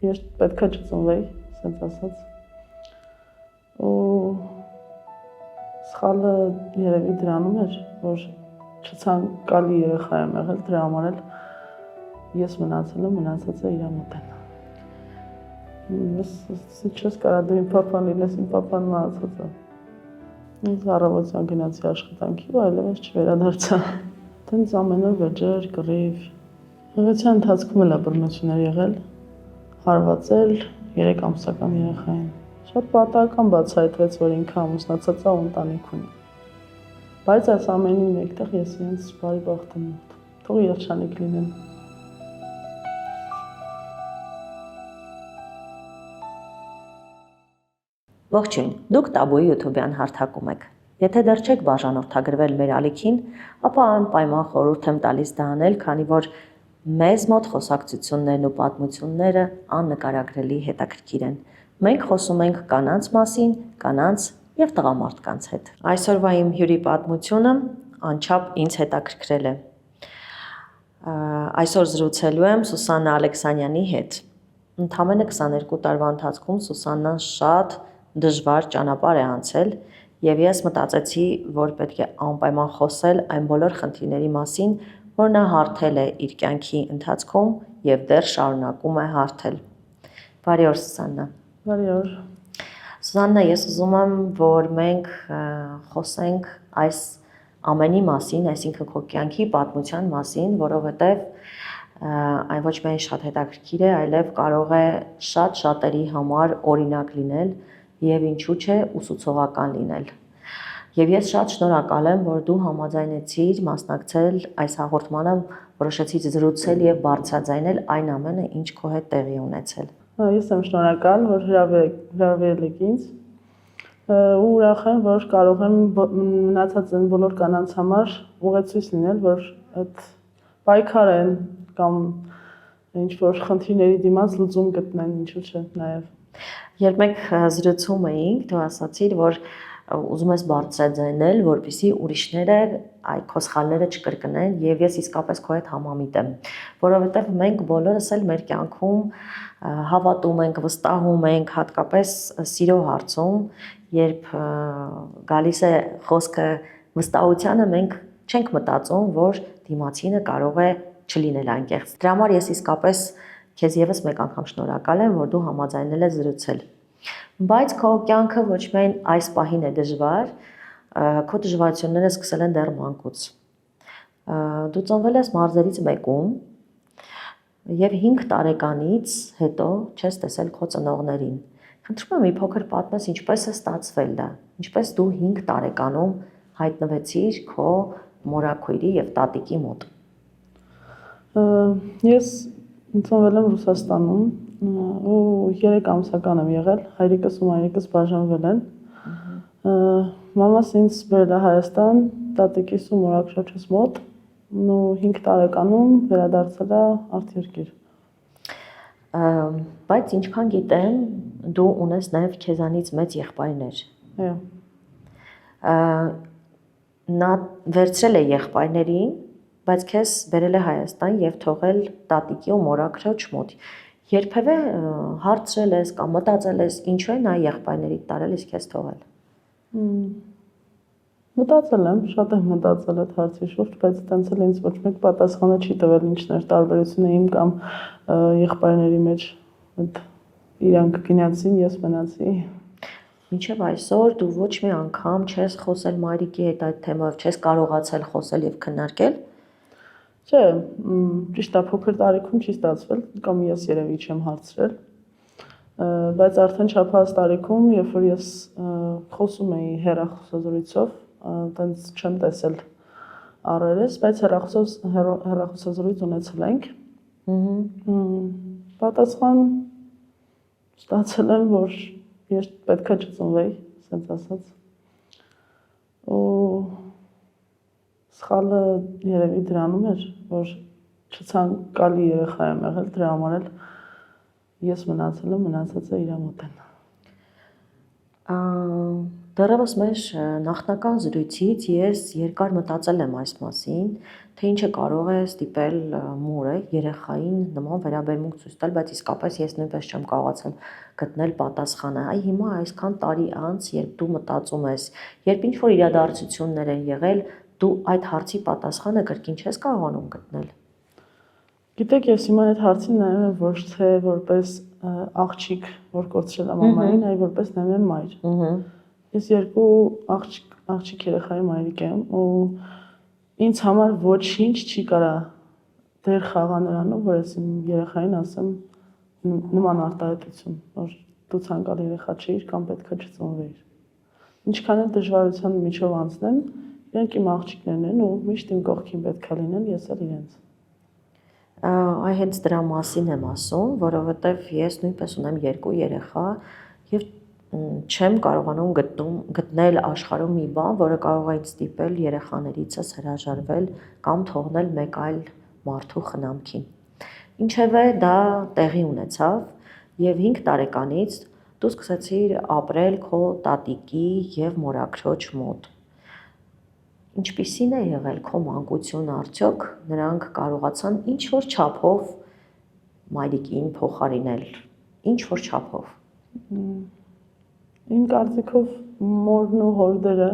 ես պետք է չծնվեի, ասենց ասած։ Ու սխալը երևի դրանում էր, որ չցանկալի երեխա եմ եղել, դրա համար էլ ես մնացել եմ, մնացածը իր մոտ են։ Չես կարա դու իմ պապան լինես, իմ պապան մահացած է։ Ինձ առավոտյան գնացի աշխատանքի, ու այլևս չվերադարձա։ Տենց ամեն օր վեճեր, կռիվ։ Եղեցյան ընթացքում էլ է բռնություններ եղել, հարվածել 3 ամսական երեխային։ Շատ պատահական բացահայտվեց, որ ինքը ամուսնացած է ու ընտանիք ունի։ Բայց այս ամենի մեկտեղ ես իրենց բարի բախտ եմ մոտ։ Թող երջանիկ լինեն։ Ողջույն, դուք Տաբուի YouTube-յան հարթակում եք։ Եթե դեռ չեք բաժանորդագրվել մեր ալիքին, ապա անպայման խորհուրդ եմ տալիս դա անել, քանի որ մեզ մոտ խոսակցություններն ու պատմությունները աննկարագրելի հետաքրքիր են։ Մենք խոսում ենք կանանց մասին, կանանց եւ տղամարդկանց հետ։ Այսօրվա իմ հյուրի պատմությունը անչափ ինձ հետաքրքրել է։ Այսօր զրուցելու եմ Սուսաննա Ալեքսանյանի հետ։ Ընդամենը 22 տարվա ընթացքում Սուսաննան շատ դժվար ճանապարհ է անցել, եւ ես մտածեցի, որ պետք է անպայման խոսել այն բոլոր խնդիրների մասին, որ նա հարթել է իր կյանքի ընթացքում եւ դեռ շարունակում է հարթել։ Բարի օր, Սուսաննա։ Բարի օր։ Սուսաննա, ես ուզում եմ, որ մենք խոսենք այս ամենի մասին, այսինքն քո կյանքի պատմության մասին, որովհետեւ այն ոչ միայն շատ հետաքրքիր է, այլև կարող է շատ շատերի համար օրինակ լինել եւ ինչու՞ չէ ուսուցողական լինել։ Եվ ես շատ շնորհակալ եմ, որ դու համաձայնեցիր մասնակցել այս հաղորդմանը, որոշեցիր զրուցել եւ բարձրաձայնել այն ամենը, ինչ քո հետ տեղի ունեցել։ Ես եմ շնորհակալ, որ հրավիրել եք ինձ։ Ու ուրախ եմ, որ կարող եմ մնացած են բոլոր կանանց համար ուղեցույց լինել, որ այդ պայքար են կամ ինչ որ խնդիրների դիմաց լուծում գտնեն, ինչու՞ չէ, նաեւ։ Երբ մենք զրուցում էինք, դու ասացիր, որ ուզում ես բարձրաձայնել, որպեսզի ուրիշները այդ քո սխալները չկրկնեն, եւ ես իսկապես քո հետ համամիտ եմ, որովհետեւ մենք բոլորս էլ մեր կյանքում հավատում ենք, վստահում ենք, հատկապես սիրո հարցում, երբ գալիս է խոսքը վստահությանը, մենք չենք մտածում, որ դիմացինը կարող է չլինել անկեղծ։ Դրա համար ես իսկապես քեզ եւս մեկ անգամ շնորհակալ եմ, որ դու համաձայնել ես զրուցել։ Բայց քո կյանքը ոչ միայն այս պահին է դժվար, քո դժվարությունները սկսել են դեռ մանկուց։ Դու ծնվել ես մարզերից մեկում եւ 5 տարեկանից հետո չես տեսել քո ծնողներին։ Խնդրում եմ մի փոքր պատմես ինչպես է ստացվել դա, ինչպես դու 5 տարեկանում հայտնվեցիր քո մորաքույրի եւ տատիկի մոտ։ Ես ծնվել եմ Ռուսաստանում ու 3 ամսական եմ եղել, հայրիկս ու մայրիկս բաժանվել են։ Մամաս ինձ բերել է Հայաստան, տատիկիս ու մորաքրոջս մոտ, ու 5 տարեկանում վերադարձել է արտերկիր։ Բայց ինչքան գիտեմ, դու ունես նաև քեզանից մեծ եղբայրներ։ Այո։ Նա վերցրել է եղբայրներին, բայց քեզ բերել է Հայաստան եւ թողել տատիկի ու մորաքրոջ մոտ։ Երբևէ հարցրել ես կամ մտածել ես ինչու է նա եղբայրների տարել, իսկ քեզ թողել։ Մտածել եմ, շատ եմ մտածել այդ հարցի շուրջ, բայց տենց էլ ինձ ոչ մեկ պատասխանը չի տվել ինչն էր տարբերությունը իմ կամ եղբայրների մեջ։ Իրանք գնացին, ես մնացի։ Մինչև այսօր դու ոչ մի անգամ չես խոսել մայրիկի հետ այդ թեմայով, չես կարողացել խոսել եւ քննարկել։ Չէ, ճիշտ է, փոքր տարիքում չի ստացվել, կամ ես երևի չեմ հարցրել, բայց արդեն չափահաս տարիքում, երբ որ ես խոսում էի հեռախոսազրույցով, տենց չեմ տեսել առերես, բայց հեռախոսազրույց ունեցել ենք։ Պատասխան ստացել եմ, որ ես պետք է չծնվեի, ասենց ասած։ Ու սխալը երևի դրանում էր, որ չցանկալի երեխա եմ եղել, դրա համար էլ ես մնացել եմ, մնացածը իր մոտ են։ Դեռևս մեր նախնական զրույցից ես երկար մտածել եմ այս մասին, թե ինչը կարող է ստիպել մորը երեխային նման վերաբերմունք ցույց տալ, բայց իսկապես ես նույնպես չեմ կարողացել գտնել պատասխանը։ Այ հիմա այսքան տարի անց, երբ դու մտածում ես, երբ ինչ-որ իրադարձություններ են եղել, դու այդ հարցի պատասխանը կրկին չես կարողանում գտնել։ Գիտեք, ես հիմա այդ հարցին նայում եմ ոչ թե որպես աղջիկ, որ կորցրել է մամային, այլ որպես նայում եմ մայր։ Ես երկու աղջիկ երեխայի մայրիկ եմ ու ինձ համար ոչինչ չի կարա դեր խաղա նրանում, որ ես իմ երեխային ասեմ նման արտահայտություն, որ դու ցանկալի երեխա չէիր կամ պետք է չծնվեիր։ Ինչքան էլ դժվարության միջով անցնեմ, իրենք իմ աղջիկներն են ու միշտ իմ կողքին պետք է լինեն, ես էլ իրենց։ Այ հենց դրա մասին եմ ասում, որովհետև ես նույնպես ունեմ երկու երեխա եւ չեմ կարողանում գտնել աշխարհում մի բան, որը կարող է ինձ ստիպել երեխաներիցս հրաժարվել կամ թողնել մեկ այլ մարդու խնամքին։ Ինչևէ դա տեղի ունեցավ եւ 5 տարեկանից դու սկսեցիր ապրել քո տատիկի եւ մորաքրոջ մոտ։ Ինչպիսին է եղել քո մանկությունը, արդյոք նրանք կարողացան ինչ որ չափով մայրիկին փոխարինել, ինչ որ չափով։ Իմ կարծիքով մորն ու հորդերը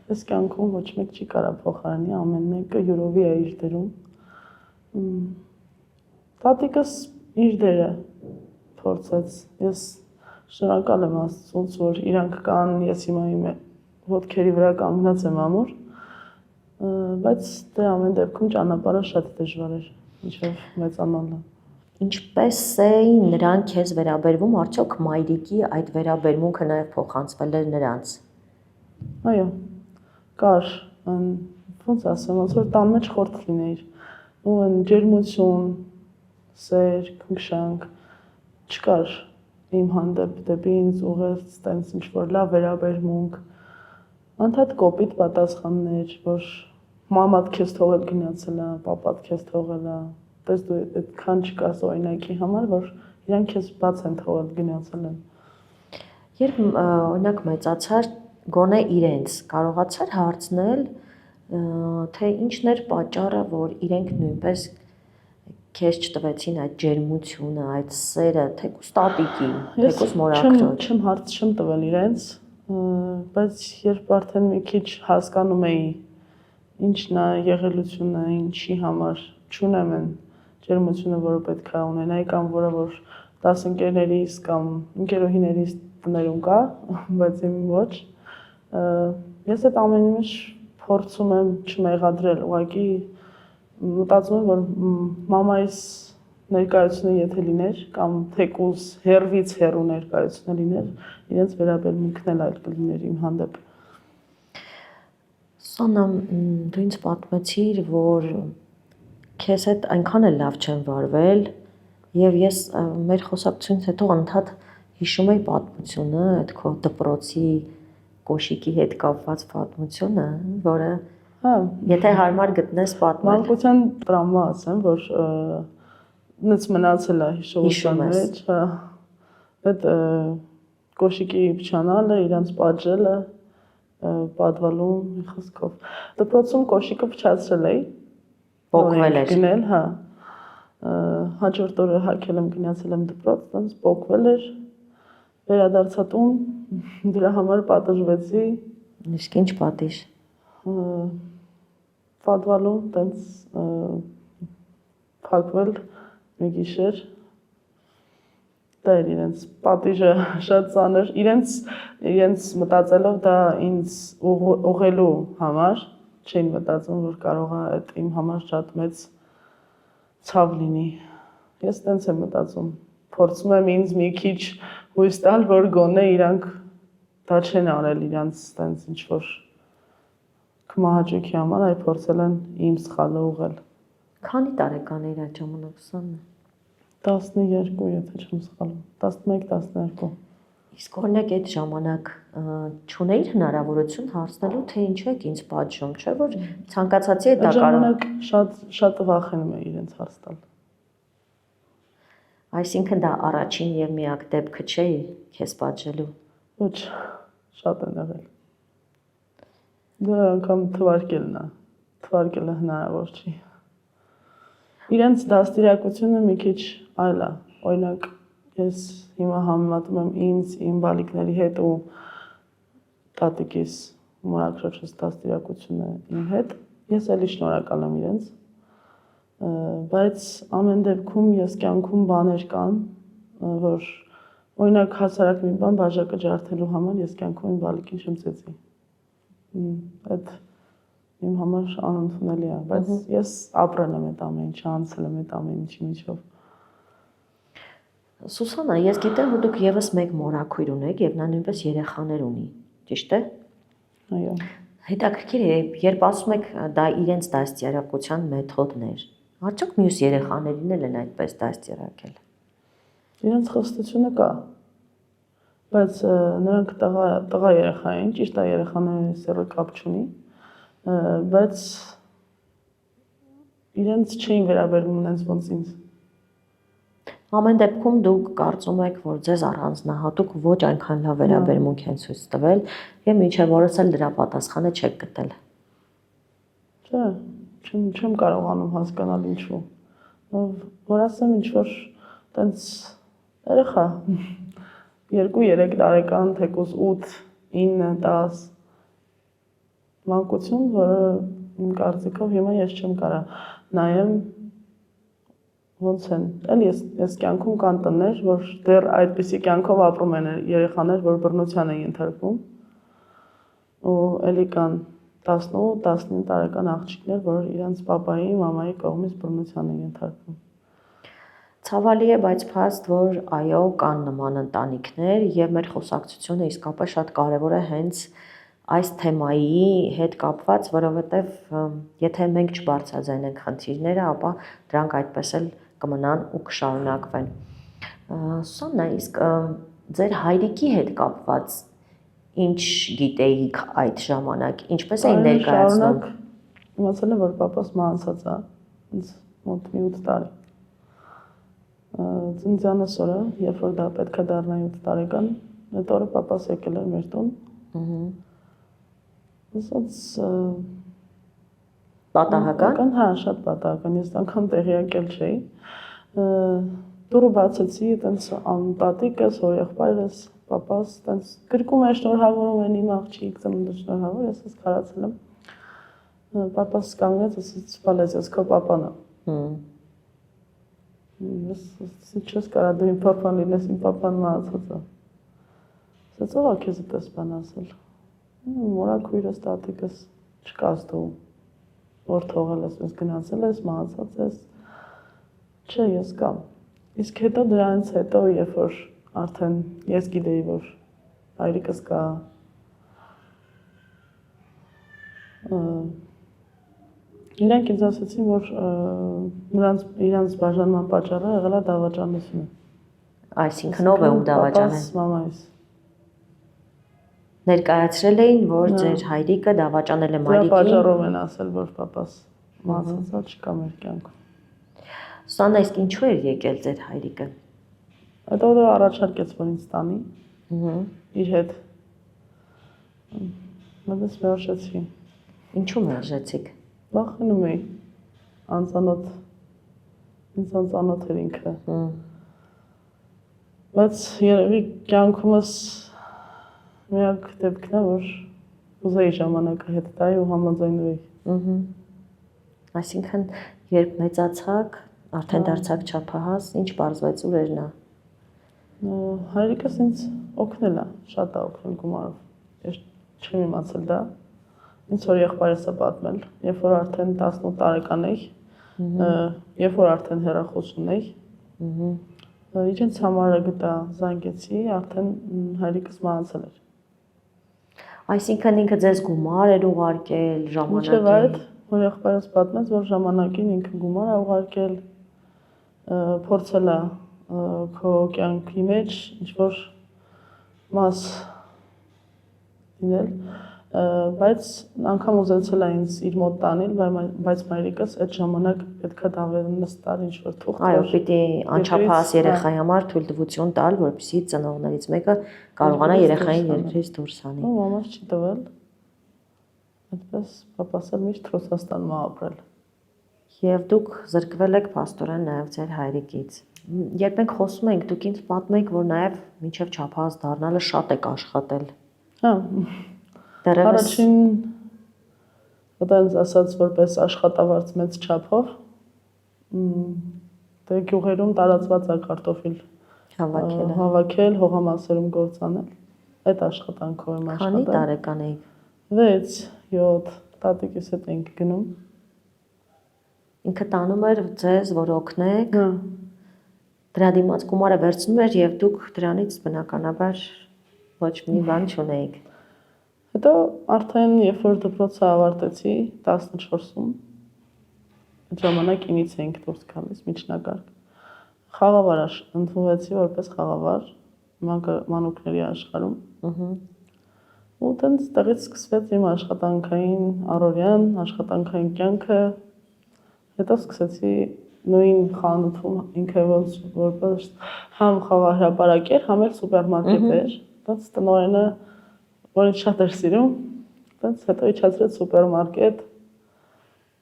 այս կյանքում ոչ մեկ չի կարա փոխարինի, ամեն մեկը յուրովի է իր դերում։ Տատիկս իր դերը փորձեց։ Ես շնորհակալ եմ Աստծուց, որ իրանք կան, ես հիմա իմ ոտքերի վրա կանգնած եմ ամուր, բայց դե ամեն դեպքում ճանապարհը շատ դժվար էր, ինչով մեծանալը։ Ինչպես էին նրանք քեզ վերաբերվում, արդյոք մայրիկի այդ վերաբերմունքը նաև փոխանցվել էր նրանց։ Այո, կար, ոնց ասեմ, ոնց որ տան մեջ խորտ լինեիր, ու այն ջերմություն, սեր, քնքշանք չկար իմ հանդեպ դեպի ինձ ուղղեց տենց ինչ որ լավ վերաբերմունք, անդադ կոպիտ պատասխաններ, որ մամադ քեզ թողել գնացել է, պապադ քեզ թողել է, դες դու այդքան չկաս օրինակի համար, որ իրանք քեզ բաց են թողել գնացել են։ Երբ օրինակ մեծացար, գոնե իրենց կարողացար հարցնել, թե ինչն էր պատճառը, որ իրենք նույնպես քեզ չտվեցին այդ ջերմությունը, այդ սերը, թեկուզ տատիկի, թեկուզ մորաքրոջ։ Չեմ հարց չեմ տվել իրենց, բայց երբ արդեն մի քիչ հասկանում էի ինչն է եղելությունը, ինչի համար չունեմ են ջերմությունը, որը պետք է ունենայի կամ որը որ դասընկերներիս կամ ընկերուհիներիս տներում կա, բայց իմ ոչ։ Ես այդ ամենի մեջ փորձում եմ չմեղադրել, ուղղակի մտածում եմ, որ մամայիս ներկայությունը եթե լիներ կամ թեկուզ հեռվից հեռու ներկայությունը լիներ, իրենց վերաբերմունքն էլ այլ կլիներ իմ հանդեպ։ Սանա, դու ինձ պատմեցիր, որ քեզ հետ այնքան էլ լավ չեն վարվել, եւ ես մեր խոսակցությունից հետո անդադ հիշում էի պատմությունը, այդ քո դպրոցի կոշիկի հետ կապված պատմությունը, որը եթե հարմար գտնես պատմել։ Մանկության տրավմա ասեմ, որ նից մնացել է հիշողության մեջ, այդ կոշիկի փչանալը, իրանց պատժելը, պատվալու մի խոսքով։ Դպրոցում կոշիկը փչացրել էի, պոկվել էր։ Գնել, հա։ Հաջորդ օրը հագել եմ գնացել եմ դպրոց, տենց պոկվել էր, վերադարձա տուն, դրա համար պատժվեցի։ Իսկ ինչ պատիժ։ Պատվալու, տենց փակվել մի գիշեր։ Դա էր իրենց պատիժը շատ ծանր, իրենց մտածելով դա ինձ ուղղելու համար, չէին մտածում, որ կարող է այդ իմ համար շատ մեծ ցավ լինի։ Ես տենց եմ մտածում, փորձում եմ ինձ մի քիչ հույս տալ, որ գոնե իրանք դա չեն արել իրանց տենց ինչ որ կմահաճույքի համար, այլ փորձել են իմ սխալը ուղղել։ Քանի տարեկան էր այդ ժամանակ Սաննա։ 12, եթե չեմ սխալվում, 11-12։ Իսկ օրինակ այդ ժամանակ չունեիր հնարավորություն հարցնելու, թե ինչու եք ինձ պատժում, չէ՞ որ ցանկացածի է դա կարող։ Ժամանակ շատ վախենում եմ իրենց հարց տալ։ Այսինքն դա առաջին եւ միակ դեպքը չէ քեզ պատժելու։ Ոչ, շատ են եղել։ Դա անգամ թվարկելը հնարավոր չի։ Իրենց դաստիարակությունը մի քիչ այլ է։ Օրինակ, ես հիմա համեմատում եմ ինձ, իմ բալիկների հետ ու տատիկիս մորաքրոջս դաստիարակությունը իմ հետ, ես էլի շնորհակալ եմ իրենց, բայց ամեն դեպքում ես կյանքում բաներ կան, որ օրինակ հասարակ մի բան բաժակը ջարդելու համար ես կյանքում իմ բալիկին չեմ ծեծի։ Այդ իմ համար անընդունելի է, բայց ես ապրել եմ այդ ամեն ինչը, անցել եմ այդ ամեն ինչի միջով։ Սուսանա, ես գիտեմ, որ դուք եւս մեկ մորաքույր ունեք եւ նա նույնպես երեխաներ ունի, ճիշտ է։ Այո։ Հետաքրքիր է, երբ ասում եք դա իրենց դաստիարակության մեթոդն էր, արդյոք մյուս երեխաներին էլ են այդպես դաստիարակել։ Իրենց խստությունը կա, բայց նրանք տղա երեխա են, ճիշտ է, երեխաների սեռը կապ չունի, բայց իրենց չէին վերաբերվում ինձ ոնց ինձ։ Ամեն դեպքում դուք կարծում եք, որ ձեզ առանձնահատուկ ոչ այնքան լավ վերաբերմունք են ցույց տվել եւ մինչեւ օրս էլ դրա պատասխանը չեք գտել։ Չէ, չեմ կարողանում հասկանալ ինչու։ Որ ասեմ ինչ որ տենց երեխա 2-3 տարեկան, թեկուզ 8, 9, 10 մանկություն, որը իմ կարծիքով հիմա ես չեմ կարա նայեմ ոնց են, էլ ես կյանքում կան տներ, որ դեռ այդպիսի կյանքով ապրում են երեխաներ, որ բռնության են ենթարկվում, ու էլի կան 18-19 տարեկան աղջիկներ, որ իրենց պապայի, մամայի կողմից բռնության են ենթարկվում։ Ցավալի է, բայց փաստ, որ այո, կան նման ընտանիքներ եւ մեր խոսակցությունը իսկապես շատ կարեւոր է հենց այս թեմայի հետ կապված, որովհետեւ եթե մենք չբարձրաձայնենք խնդիրները, ապա դրանք այդպես էլ կմնան ու կշարունակվեն։ Սուսաննա, իսկ ձեր հայրիկի հետ կապված ինչ գիտեիք այդ ժամանակ, ինչպես էին ներկայացնում։ Իմացել եմ, որ պապաս մահացած է, ինձ մոտ մի 8 տարի։ Ծննդյանս օրը, երբ որ դա պետք է դառնա 7 տարեկան, այդ օրը պապաս եկել էր մեր տուն։ Ասած պատահական։ Հա, շատ պատահական, ես անգամ տեղյակ էլ չէի։ Դուրը բացեցի, տենց տատիկս, հորեղբայրս, պապաս, տենց գրկում էր, շնորհավորում են իմ աղջիկ, ծնունդը շնորհավոր, ես ես քարացել եմ։ Պապաս կանգնեց, ասաց, «Բալես, ես քո պապան եմ»։ Ես չես կարա դու իմ պապան լինես, իմ պապան մահացած է։ Ասաց, ո՞վ է քեզ այդպես բան ասել։ Մորաքույրս, տատիկս, չկաս դու, որ թողել ես, ես գնացել ես, մահացած ես։ Չէ, ես կամ։ Իսկ հետո դրանից հետո, երբ որ արդեն ես գիտեի, որ հայրիկս կա, իրանք ինձ ասացին, որ իրանց բաժանման պատճառը եղել է դավաճանությունը։ Այսինքն ով է ում դավաճանել։ Պապաս, մամայիս։ Ներկայացրել էին, որ ձեր հայրիկը դավաճանել է Դրա մայրիկին։ պատճառով են ասել, որ պապաս մահացած չկա մեր կյանքում։ Սուսաննա, իսկ ինչու էր եկել ձեր հայրիկը։ Այդ օրը առաջարկեց, որ ինձ տանի իր հետ։ Մտես մերժեցի։ Ինչու մերժեցիք։ Վախենում էի, անծանոթ, ինձ անծանոթ էր ինքը։ Բայց երևի կյանքումս միակ դեպքն է, որ ուզեի ժամանակը հետ տայի ու համաձայնվեի։ Այսինքն, երբ մեծացաք, արդեն դարձաք չափահաս, ինչ պարզվեց ուր էր նա։ Հայրիկս ինձ օգնել է, շատ է օգնել գումարով։ Ես չեմ իմացել դա։ Ինձ որ եղբայրս է պատմել, երբ որ արդեն 18 տարեկան էի, երբ որ արդեն հեռախոս ունեի, իրենց համարը գտա, զանգեցի, արդեն հայրիկս մահացել էր։ Այսինքն ինքը ձեզ գումար էր ուղարկել ժամանակին։ Մինչև այդ, որ եղբայրս պատմեց, որ ժամանակին ինքը գումար է ուղարկել, փորձել է քո կյանքի մեջ ինչ-որ մաս լինել, բայց անգամ ուզեցել է ինձ իր մոտ տանել, բայց մայրիկս այդ ժամանակ պետքա դավերը նստար ինչ-որ թուղթ։ Այո, պիտի անչափահաս երեխայի համար թույլտվություն տալ, որպեսզի ծնողներից մեկը կարողանա երեխային երկրից դուրս անի։ Ու մամաս չի տվել։ Այդպես պապաս էլ միշտ Ռուսաստանում է ապրել։ Եվ դուք զրկվել եք փաստորեն նաև ձեր հայրիկից։ Երբ մենք խոսում ենք, դուք ինձ պատմեք, որ նաև մինչև չափահաս դառնալը շատ եք աշխատել։ Հա։ Դեռևս Առաջին այդպես ասած որպես աշխատավարձ մեծ չափով դե գյուղերում տարածված է կարտոֆիլ հավաքել, հողամասերում գործանել։ Այդ աշխատանքով եմ աշխատել։ Քանի տարեկան եք։ 6-7 տատիկիս հետ ենք գնում։ Ինքը տանում էր ձեզ, որ օգնեք։ Դրա դիմաց գումարը վերցնում էր եւ դուք դրանից բնականաբար ոչ մի բան չունեիք։ Հետո արդեն երբ որ դպրոցը ավարտեցի 14-ում, այդ ժամանակ ինից էինք դուրս գալիս միջնակարգ։ Խաղավար ընդունվեցի որպես խաղավար մանուկների աշխարհում։ Ու տենց տեղից սկսվեց իմ աշխատանքային առօրյան, աշխատանքային կյանքը։ Հետո սկսեցի նույն խանութում ինքը որպես համ խաղահրապարակ էր, համ էլ սուպերմարկետ էր։ Տենց տնօրենը, որ ինձ շատ էր սիրում, տենց հետո իջացրեց սուպերմարկետ։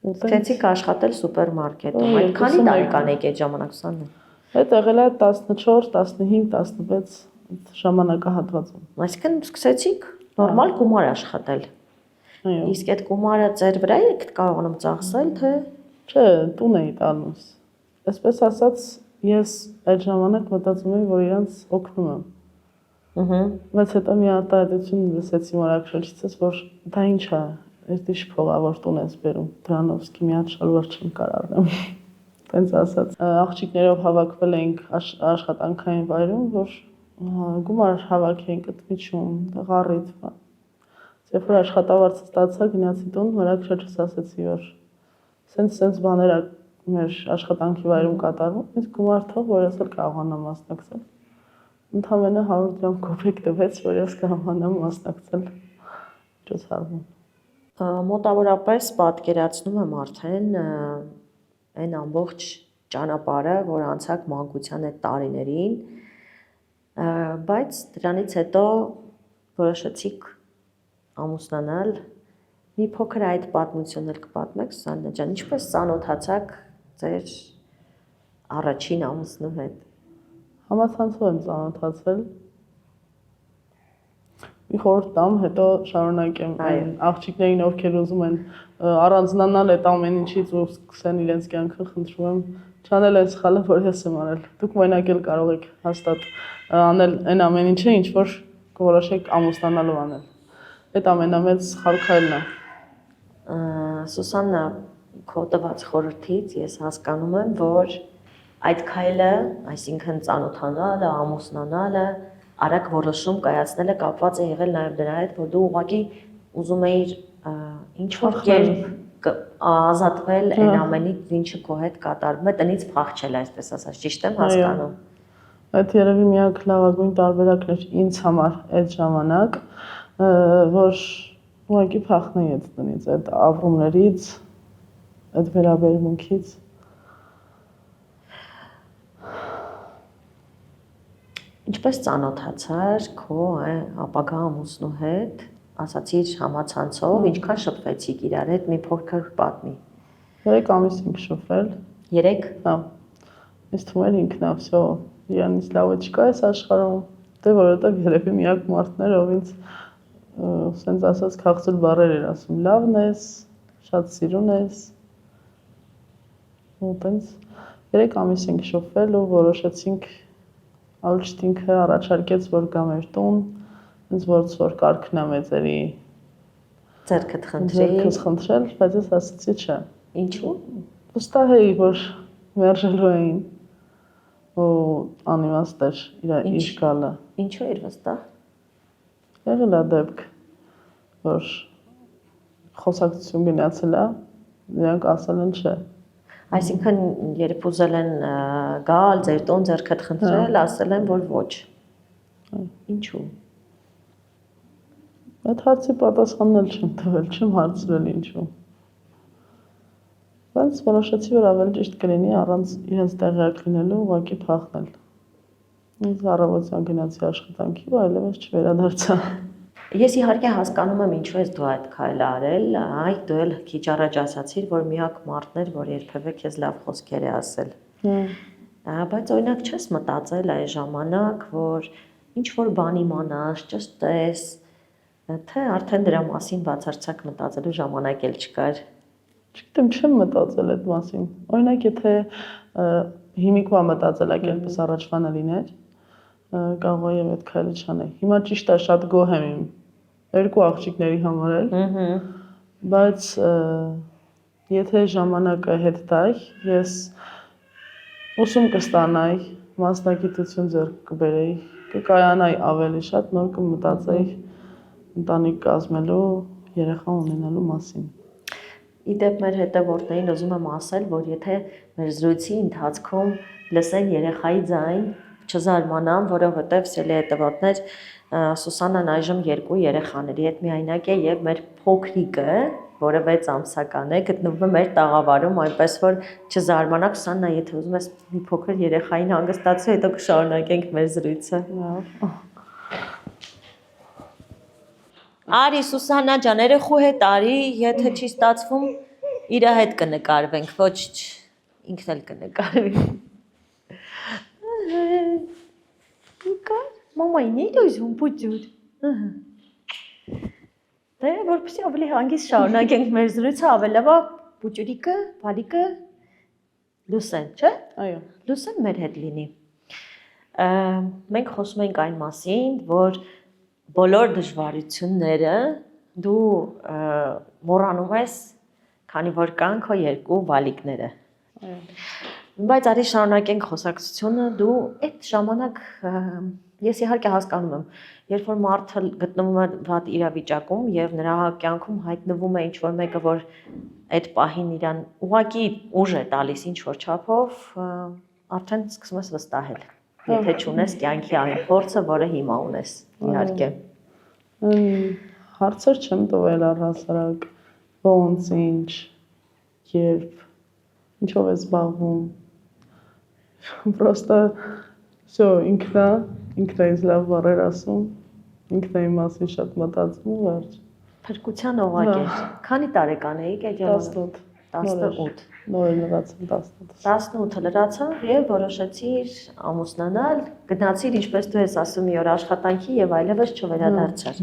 Սկսեցիք աշխատել սուպերմարկետում։ Այդ քանի տարեկան եք այդ ժամանակ սանն։ Այդ եղել է 14, 15, 16 ժամանակահատվածում։ Այսինքն սկսեցիք նորմալ գումար աշխատել։ Իսկ այդ գումարը ձեր վրա եք կարողանում ծախսել, թե չէ, տուն էի տալուս։ Այսպես ասած, ես այդ ժամանակ մտածում էի, որ իրանց օգնում եմ։ Բայց հետո մի արտահայտություն լսեցի մորաքրոջիցս, որ դա ինչ է, այդ ինչ փող է, որ տուն ես բերում, դրանով սկի մի հատ շալվար չեմ կարող առնեմ։ Տենց ասած, աղջիկներով հավաքվել էինք աշխատանքային վայրում, որ գումար հավաքեինք այդմիջում, ղարիթ։ Երբ որ աշխատավարձը ստացա, գնացի տուն, մորաքրոջս ասեցի, որ սենց բաներ է մեր աշխատանքի վայրում կատարվում, ինձ գումար թող, որ ես էլ կարողանամ մասնակցել։ Ընդամենը 100 դրամ կոպեկ տվեց, որ ես կարողանամ մասնակցել միջոցառմուն։ Մոտավորապես պատկերացնում եմ արդեն այն ամբողջ ճանապարհը, որ անցաք մանկության այդ տարիներին, բայց դրանից հետո որոշեցիք ամուսնանալ։ Մի փոքր այդ պատմությունն էլ կպատմեք, Սուսաննա ջան, ինչպես ծանոթացաք ձեր առաջին ամուսնու հետ։ Համացանցով եմ ծանոթացել։ Մի խորհուրդ տամ, հետո շարունակեմ այն աղջիկներին, ովքեր ուզում են առանձնանալ այդ ամեն ինչից ու սկսեն իրենց կյանքը, խնդրում եմ չանել այն սխալը, որ ես եմ արել։ Դուք մենակ էլ կարող եք հաստատ անել այն ամեն ինչը, ինչ որ կորոշեք ամուսնանալով անել։ Այդ ամենամեծ սխալ քայլն է։ Սուսաննա, քո տված խորհրդից ես հասկանում եմ, որ այդ քայլը, այսինքն ծանոթանալը, ամուսնանալը, արագ որոշում կայացնելը կապված է եղել նաև դրա հետ, որ դու ուղղակի ուզում էիր ինչ-որ կերպ ազատվել այն ամենից, ինչը քո հետ կատարվում է, տնից փախչել, այսպես ասած, ճիշտ եմ հասկանում։ Այդ երևի միակ լավագույն տարբերակն էր ինձ համար այդ ժամանակ, որ ուղղակի փախնեի այդ տնից, այդ ապրումներից, այդ վերաբերմունքից։ Ինչպես ծանոթացար քո ապագա ամուսնու հետ, ասացիր համացանցով, ինչքան շփվեցիք իրար հետ, մի փոքր պատմի։ 3 ամիս ենք շփվել։ 3? Հա։ Ինձ թվում էր ինքն է, всё, իրանից լավը չկա այս աշխարհում, դե որովհետև երևի միակ մարդն էր, ով ինձ սենց ասած քաղցր բառեր էր ասում, լավն ես, շատ սիրուն ես։ Ու տենց 3 ամիս ենք շփվել ու որոշեցինք Ալշտինքը առաջարկեց, որ գա մեր տուն, ինձ որ կարգն է մեծերի ձեռքդ խնդրել, բայց ես ասացի չէ։ Ինչու՞։ Վստահ էի, որ մերժելու էին ու անիմաստ էր իր գալը։ Ինչու էր վստահ։ Եղել է դեպք, որ խոսակցություն գնացել է, նրանք ասել են չէ։ Այսինքն, երբ ուզել են գալ, ձեր տուն ձեռքդ խնդրել, ասել են, որ ոչ։ Ինչու։ Այդ հարցի պատասխանն էլ չեմ տվել, չեմ հարցրել ինչու։ Բայց որոշեցի, որ ավելի ճիշտ կլինի առանց իրենց տեղյակ լինելու ուղղակի փախնել։ Ինձ առավոտյան գնացի աշխատանքի ու այլևս չվերադարձա։ Ես իհարկե հասկանում եմ ինչու ես դու այդ քայլը արել, այ դու էլ քիչ առաջ ասացիր, որ միակ մարդն էր, որ երբևէ քեզ լավ խոսքեր է ասել։ Բայց օրինակ չես մտածել այս ժամանակ, որ ինչ որ բան իմանաս, ճշտես, թե արդեն դրա մասին բացարձակ մտածելու ժամանակ էլ չկար։ Չգիտեմ, չեմ մտածել այդ մասին։ Օրինակ, եթե հիմիկվա մտածելակերպս առաջվան լիներ, կարող եմ այդ քայլը չանել։ Հիմա ճիշտ է, շատ գոհ եմ իմ երկու աղջիկների համար էլ։ Բայց եթե ժամանակը հետ տայի, ես ուսում կստանայի, մասնագիտություն ձեռք կբերեի, կկայանայի ավելի շատ, նոր կմտածեի ընտանիք կազմելու, երեխա ունենալու մասին։ Իդեպ մեր հետևորդներին ուզում եմ ասել, որ եթե մեր զրույցի ընթացքում լսեն երեխայի ձայն, չզարմանան, որովհետև սիրելի հետևորդներ, Սուսաննան այժմ 2 երեխաների հետ միայնակ է եւ մեր փոքրիկը, որը 6 ամսական է, գտնվում է մեր տաղավարում, այնպես որ չզարմանաք, Սուսաննա, եթե ուզում ես մի փոքր երեխային հանգստացու, հետո կշարունակենք մեր զրույցը։ Արի Սուսաննա ջան, երեխու հետ արի, եթե չի ստացվում, իր հետ կնկարվենք, ոչ ինքն էլ կնկարվի։ Մամային իր ուզում փոքր։ Դե որպեսզի ավելի հանգիստ շարունակենք մեր զրույցը, ավելավա փոքրիկը, բալիկը լուսեն, չէ՞։ Այո։ Լուսեն մեր հետ լինի։ Մենք խոսում ենք այն մասին, որ բոլոր դժվարությունները դու մոռանում ես, քանի որ կան քո 2 բալիկները։ Բայց արի շարունակենք խոսակցությունը, դու այդ ժամանակ ես իհարկե հասկանում եմ, երբ որ մարդը գտնվում է վատ իրավիճակում եւ նրա կյանքում հայտնվում է ինչ որ մեկը, որ այդ պահին իրան ուղակի ուժ է տալիս ինչ որ չափով, արդեն սկսում ես վստահել։ Եթե չունես կյանքի այն փորձը, որը հիմա ունես, իհարկե։ Հարցեր չեմ տվել առհասարակ, ոնց, ինչ, երբ, ինչով ես զբաղվում։ Պրոստը всё, ինքն է ինձ լավ բառեր ասում, ինքն է իմ մասին շատ մտածում ու վերջ։ Փրկության օղակ էր։ Քանի տարեկան էիք այդ ժամանակ։ 18։ Նոր լրացան 18։ 18-ը լրացան եւ որոշեցիր ամուսնանալ, գնացիր, ինչպես դու ես ասում, մի օր աշխատանքի եւ այլևս չվերադարձար։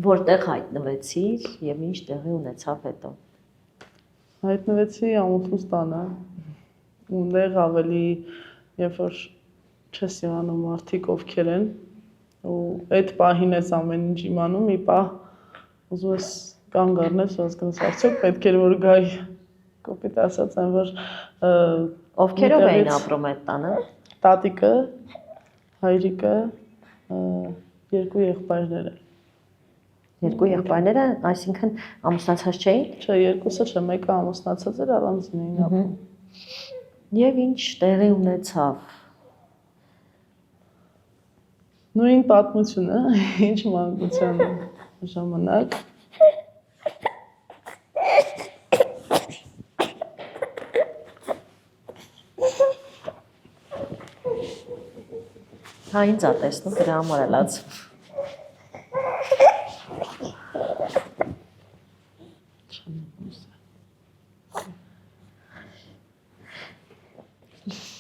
Որտեղ հայտնվեցիր եւ ինչ տեղի ունեցավ հետո։ Հայտնվեցի ամուսնուս տանը։ Ունդեղ ավելի, երբ որ չես իմանում մարդիկ ովքեր են, ու այդ պահին ես ամեն ինչ իմանում, մի պահ ուզում ես կանգ առնես, հասկանաս, արդյոք պետք էր որ գայի։ Կոպիտ ասած եմ, որ ովքերով էին ապրում այդ տանը։ Տատիկը, հայրիկը, 2 եղբայրները։ 2 եղբայրները, այսինքն ամուսնացած չէին։ Չէ, 2-ը չէ, մեկը ամուսնացած էր, առանձին էին ապրում։ Եվ ինչ տեղի ունեցավ։ Նույն պատմությունը, ինչ մանկության ժամանակ։ Հա ինձ ա տեսնում, դրա համար է լացում։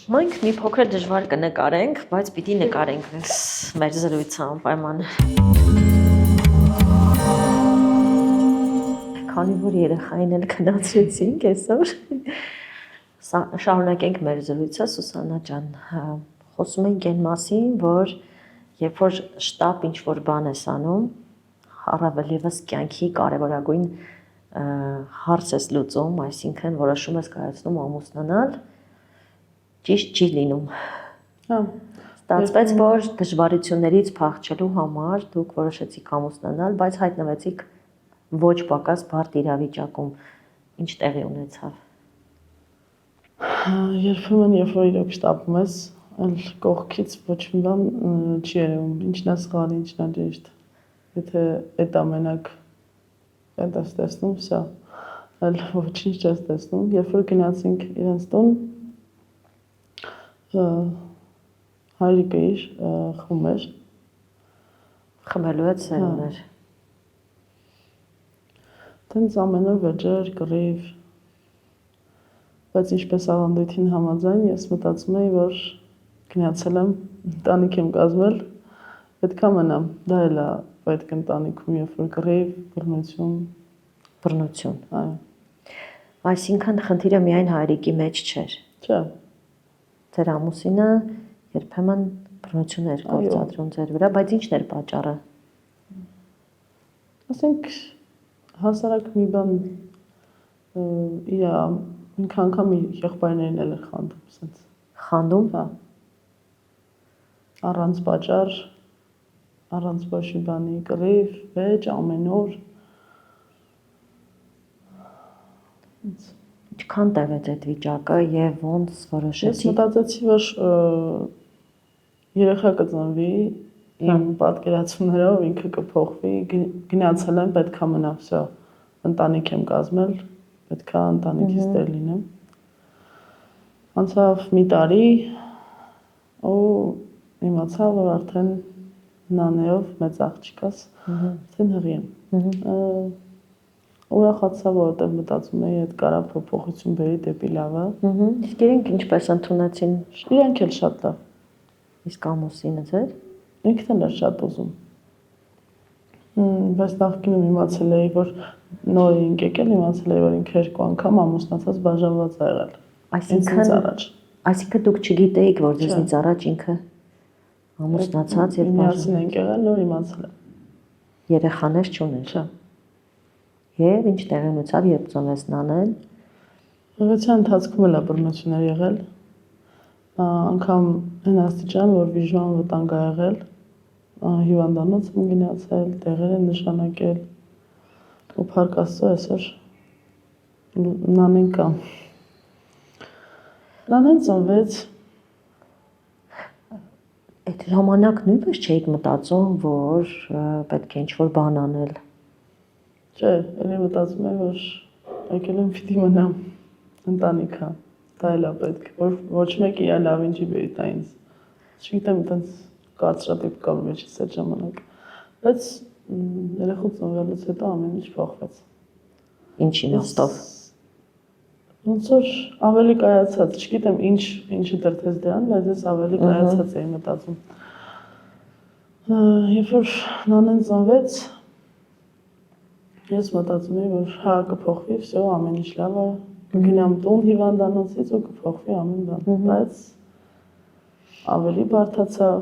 Մենք մի փոքր դժվար կնկարենք, բայց պիտի նկարենք մեր զրույցը անպայման։ Քանի որ երեխային էլ քննացրեցինք այսօր, շարունակենք մեր զրույցը, Սուսաննա ջան, խոսում ենք այն մասին, որ երբ որ շտապ ինչ-որ բան ես անում, առավել ևս կյանքի կարևորագույն հարց ես լուծում, այսինքն որոշում ես կայացնում ամուսնանալ, ճիշտ չի լինում։ Հա։ Ստացվեց, որ դժվարություններից փախչելու համար դուք որոշեցիք ամուսնանալ, բայց հայտնվեցիք ոչ պակաս բարդ իրավիճակում։ Ինչ տեղի ունեցավ։ Երբեմն, երբ որ իրոք շտապում ես, այլ կողքից ոչ մի բան չի երևում, ինչն է սխալ, ինչն է ճիշտ։ Եթե այդ ամենակ այդ ես տեսնում, վсё, այլ ոչինչ չես տեսնում։ Երբ որ գնացինք իրենց տուն, հայրիկը իր խմում էր։ Խմելու հետ սեր ուներ։ Տենց ամեն օր վեճեր, կռիվ։ Բայց ինչպես ավանդույթին համաձայն, ես մտածում էի, որ գնացել եմ, ընտանիք եմ կազմել, պետք է մնամ։ Դա էլ է պետք ընտանիքում, երբ որ կռիվ, Բռնություն։ այո։ Այսինքն խնդիրը միայն հայրիկի մեջ չէր։ Չէ։ Ձեր ամուսինը երբեմն բռնություններ գործադրում ձեր վրա, բայց ի՞նչն էր պատճառը։ Ասենք հասարակ մի բան իր ինքը անգամ իր եղբայրներին էլ էր խանդում, ասենց։ Խանդում։ Հա։ Առանց պատճառ, առանց ոչ մի բանի, կռիվ, վեճ ամեն օր։ Ինչքան տևեց այդ վիճակը եւ ոնց Ես որոշեցի։ մտածեցի, որ երեխա կծնվի, իմ պատկերացումներով ինքը կփոխվի, գնացել եմ, պետքա մնա, վсё, ընտանիք եմ կազմել, պետքա ընտանիքից տեր լինեմ։ Անցավ մի տարի ու իմացա, որ արդեն նանեով մեծ աղջիկաս, արդեն հղի եմ։ Ուրախացա, որովհետև մտածում էի, այդ կարա փոփոխություն բերի դեպի լավը։ Իսկ իրենք ինչպես ընդունեցին։ Իրանք էլ շատ լավ։ Իսկ ամուսինը ձեր։ Ինքն էլ շատ ուզում։ Բայց նախկինում իմացել էի, որ նոր էինք եկել, իմացել էի, որ ինքը 2 անգամ ամուսնացած բաժանված ա եղել։ Այսինքն դուք չգիտեիք, որ ձեզնից առաջ ինքը ամուսնացած եւ միասին ենք եղել, նոր իմացել եմ։ Երեխաներ չուներ։ Չէ։ Եվ ինչ տեղի ունեցավ, երբ ծնվեց նանեն։ Հղիության ընթացքում էլ բռնություններ եղել։ Անգամ այն աստիճան, որ վիժուալ վտանգ ա եղել, հիվանդանոց եմ գնացել, տեղեր են նշանակել։ Ու փառք Աստծո, այսօր նանեն կա։ Նանեն ծնվեց։ Այդ ժամանակ նույնպես չէիք մտածում, որ պետք է ինչ-որ բան անել։ Չէ, էլի մտածում եմ, որ եկել եմ պիտի մնամ ընտանիքա, դա էլ է պետք, որ ոչ մեկ իր լավին չի բերի տա ինձ, չգիտեմ, տենց կարծրատիպ կար մեջիս այդ ժամանակ, բայց երեխու ծնվելուց հետո ամեն ինչ փոխվեց։ Ինչ իմաստով։ Ոնց որ ավելի կայացած, չգիտեմ ինչը դրդեց դրան, բայց ես ավելի կայացած էի մտածում։ Երբ որ նանեն ծնվեց, ես մտածում էի, որ հա կփոխվի, վсё, ամեն ինչ լավ է, կգնամ տուն հիվանդանոցից ու կփոխվի ամեն բան, բայց ավելի բարդացավ,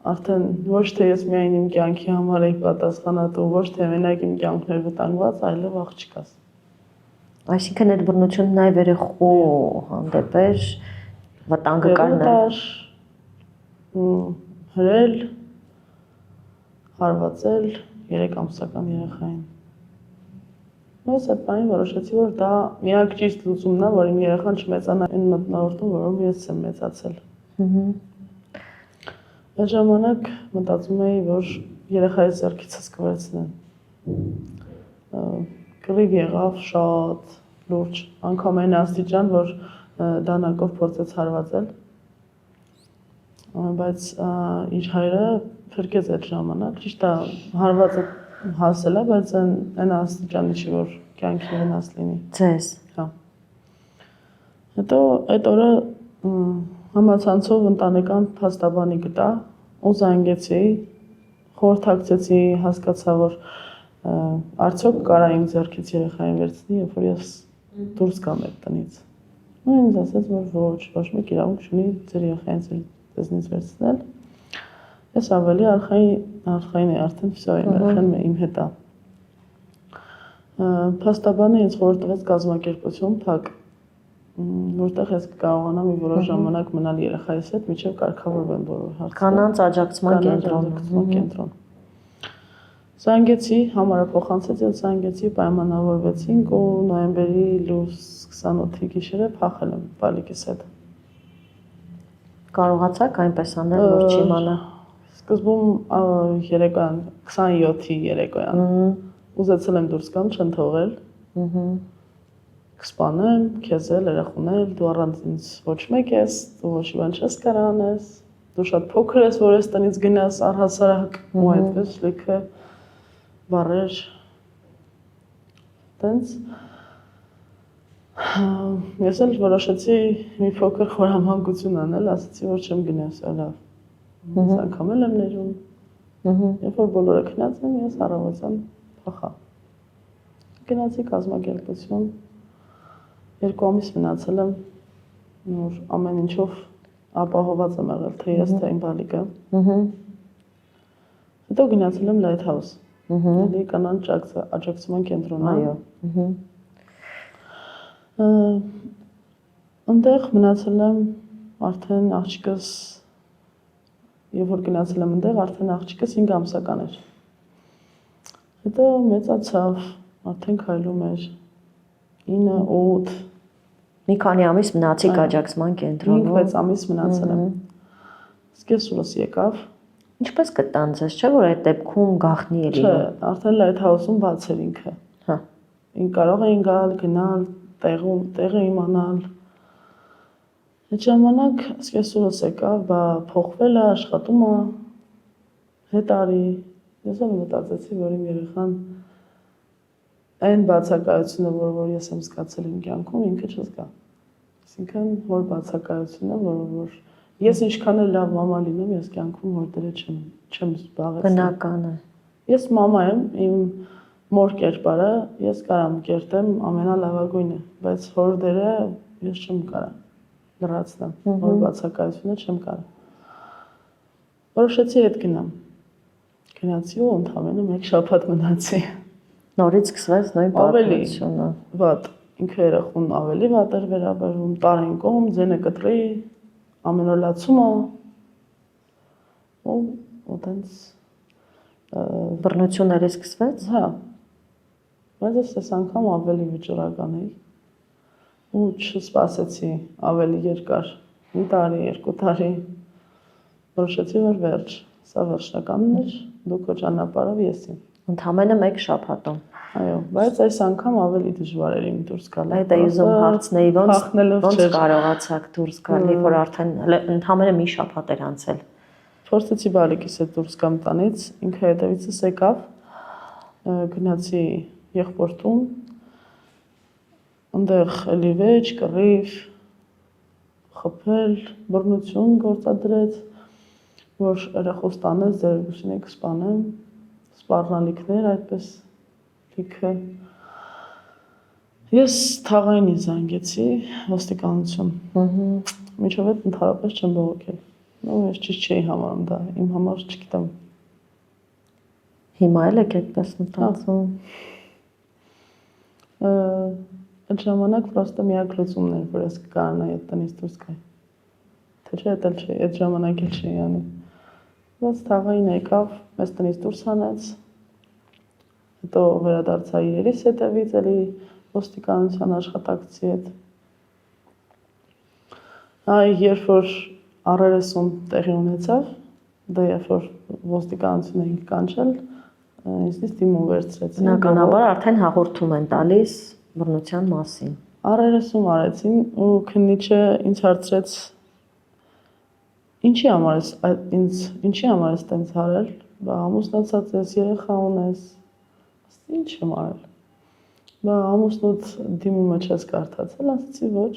արդեն ոչ թե ես միայն իմ կյանքի համար էի պատասխանատու, ոչ թե մենակ իմ կյանքն էր վտանգված, այլև աղջիկաս։ Այսինքն այդ բռնությունն այ երեխու հանդեպ էր վտանգը կար նաև։ Հրել, հարվածել 3 ամսական երեխային։ Ես այդ բանին որոշեցի, որ դա միակ ճիշտ լուծումն է, որ իմ երեխան չմեծանա այն մթնոլորտում, որում ես եմ մեծացել։ Այդ ժամանակ մտածում էի, որ երեխայիս ձեռքիցս կվերցնեն։ Կռիվ եղավ շատ լուրջ, անգամ այն աստիճան, որ դանակով փորձեց հարվածել, բայց իր հայրը փրկեց այդ ժամանակ, ճիշտ է, հարվածը հասել է, բայց այն աստիճանի չի, որ կյանքի վնաս լինի։ Ձեզ։ Հա։ Հետո այդ օրը համացանցով ընտանեկան փաստաբանի գտա ու զանգեցի, խորհրդակցեցի, հասկացա, որ արդյոք կարա իմ ձեռքից երեխային վերցնի, երբ որ ես դուրս գամ այդ տնից։ Ու ինձ ասաց, որ ոչ մեկ իրավունք չունի ձեր երեխային ձեզնից վերցնել։ Ես ավելի արխային էի արդեն, վсё, իմ երեխան իմ հետ է։ Փաստաբանը ինձ խորհուրդ տվեց կազմակերպություն փակ, որտեղ ես կկարողանամ մի որոշ ժամանակ մնալ երեխայիս հետ, մինչև կարգավորվեն բոլոր հարցերը։ Կանանց աջակցման կենտրոն։ Զանգեցի, համարը փոխանցեց, ես զանգեցի, պայմանավորվեցինք ու նոյեմբերի 28-ի գիշերը փախել եմ բալիկիս հետ։ Կարողացաք այնպես անել, որ չիմանա։ Սկզբում երեկոյան 27-ի երեկոյան ուզեցել եմ դուրս գամ, չեն թողել։ Կսպանեմ, քեզ էլ, երախունել, դու առանց ինձ ոչ մեկ ես, դու ոչ մի բան չես կարող անես, դու շատ փոքր ես, որ ես տնից գնաս առհասարակ ու այդպես լիքը բառեր։ Տենց ես էլ որոշեցի մի փոքր խորամանկություն անել, ասացի, որ չեմ գնաս, լավ։ Ես անգամ էլ եմ ներում։ Երբ որ բոլորը քնած են, ես առավոտյան փախա։ Գնացի կազմակերպություն, 2 ամիս մնացել եմ, որ ամեն ինչով ապահոված եմ եղել, թե ես, թե իմ բալիկը։ Հետո գնացել եմ Lighthouse, էլի կանանց աջակցության կենտրոն։ Այո։ Այնտեղ մնացել եմ արդեն աղջիկս, երբ որ գնացել եմ այնտեղ, արդեն աղջիկս 5 ամսական էր։ Հետո մեծացավ, արդեն քայլում էր 9, 8 Մի քանի ամիս մնացիք աջակցման կենտրոնում։ 5-6 ամիս մնացել եմ։ Իսկ ես ուրս եկավ։ Ինչպես գտան ձեզ, չէ՞ որ այդ դեպքում գաղտնի է Չէ, լինում։ արդեն Lighthouse-ում բաց էր ինքը։ Հա։ Ին կարող էին գալ, գնալ, տեղը իմանալ։ Այդ ժամանակ սկեսուրս եկավ, բա փոխվել է, աշխատում է, հետ արի։ Ես էլ մտածեցի, որ իմ երեխան այն բացակայությունը, որ ես եմ զգացել իմ կյանքում, ինքը չզգա։ Այսինքն, որ բացակայությունը, որ ես ինչքան էլ լավ մամա լինեմ, ես կյանքում որ դերը չեմ զբաղեցել։ Բնական է։ Ես մամա եմ, իմ մոր կերպարը ես կարամ կերտեմ ամենալավագույնը, բայց հոր դերը ես չեմ կարա լրացնեմ, որ բացակայությունը չեմ կարա։ Որոշեցի հետ գնամ։ Գնացի ու ընդամենը 1 շաբաթ մնացի։ Նորից սկսվեց նույն պատմությունը։ Վատ, ինքը երախուն ավելի վատ էր վերաբերվում, տարին կողմ, ձենը կտրի, ամեն օր լացում է։ Ու տենց բռնությունների սկսվեց։ Հա։ Բայց ես անգամ ավելի վճռական էի ու չսպասեցի ավելի երկար, մի տարի, 2 տարի, որոշեցի, որ վերջ, սա վերջնականն էր, դու քո ճանապարհով ես իմ։ Ընդամենը 1 շաբաթում։ Այո, բայց այս անգամ ավելի դժվար էր իմ դուրս գալը։ Այդ է ուզում հարցնեի, ոնց կարողացաք դուրս գալ, երբ որ արդեն ընդամենը մի շաբաթ էր անցել։ Փորձեցի բալիկիս հետ դուրս գամ տանից, ինքը հետևիցս եկավ, գնացի եղբորտուն, այնտեղ էլի վեճ, կռիվ, խփել, բռնություն գործադրեց, որ երախոս տանես, ձեր ուսին եք սպանեմ, սպառնալիքներ այդպես լիքը։ Ես թաղայինի զանգեցի ոստիկանություն։ Մինչև այդ ընդհանրապես չեմ բողոքել։ Ու ես ճիշտ չէի համարում դա, իմ համար չգիտեմ։ Հիմա էլ եք այդպես մտածում։ Այդ ժամանակ պրոստը միակ լուծումն էր, որ ես կկարանայի այդ տնից դուրս գայի։ Թե չէ, դա չէ, այդ ժամանակ էլ չէի անի։ Բայց թաղային եկավ, մեզ տնից դուրս հանեց։ Հետո վերադարձա իրերիս հետևից, էլի ոստիկանության աշխատակցի հետ։ Այ երբ որ առերեսում տեղի ունեցավ, դա երբ որ ոստիկանություն էինք կանչել, ինձնից դիմում վերցրեցին։ Բնականաբար արդեն հաղորդում են տալիս բռնության մասին։ Առերեսում արեցին ու քննիչը ինձ հարցրեց. Ինչի համար ես տենց արել, բա ամուսնացած ես, երեխա ունես, ինչ եմ արել։ Բա ամուսնուդ դիմումը չես կարդացել, ասացի ոչ։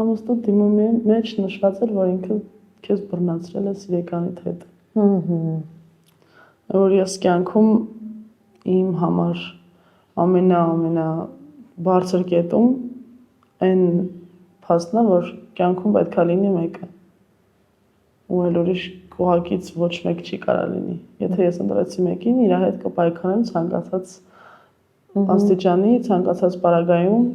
Ամուսնուդ դիմումի մեջ նշված էր, որ ինքը քեզ բռնացրել է սիրեկանիդ հետ։ Որ ես կյանքում իմ համար ամենա բարձր կետում այն փաստն է, որ կյանքում պետք է լինի մեկը։ Ու էլ ուրիշ կողակից ոչ մեկ չի կարա լինի։ Եթե ես ընտրեցի մեկին, իր հետ կպայքարեմ ցանկացած աստիճանի, ցանկացած պարագայում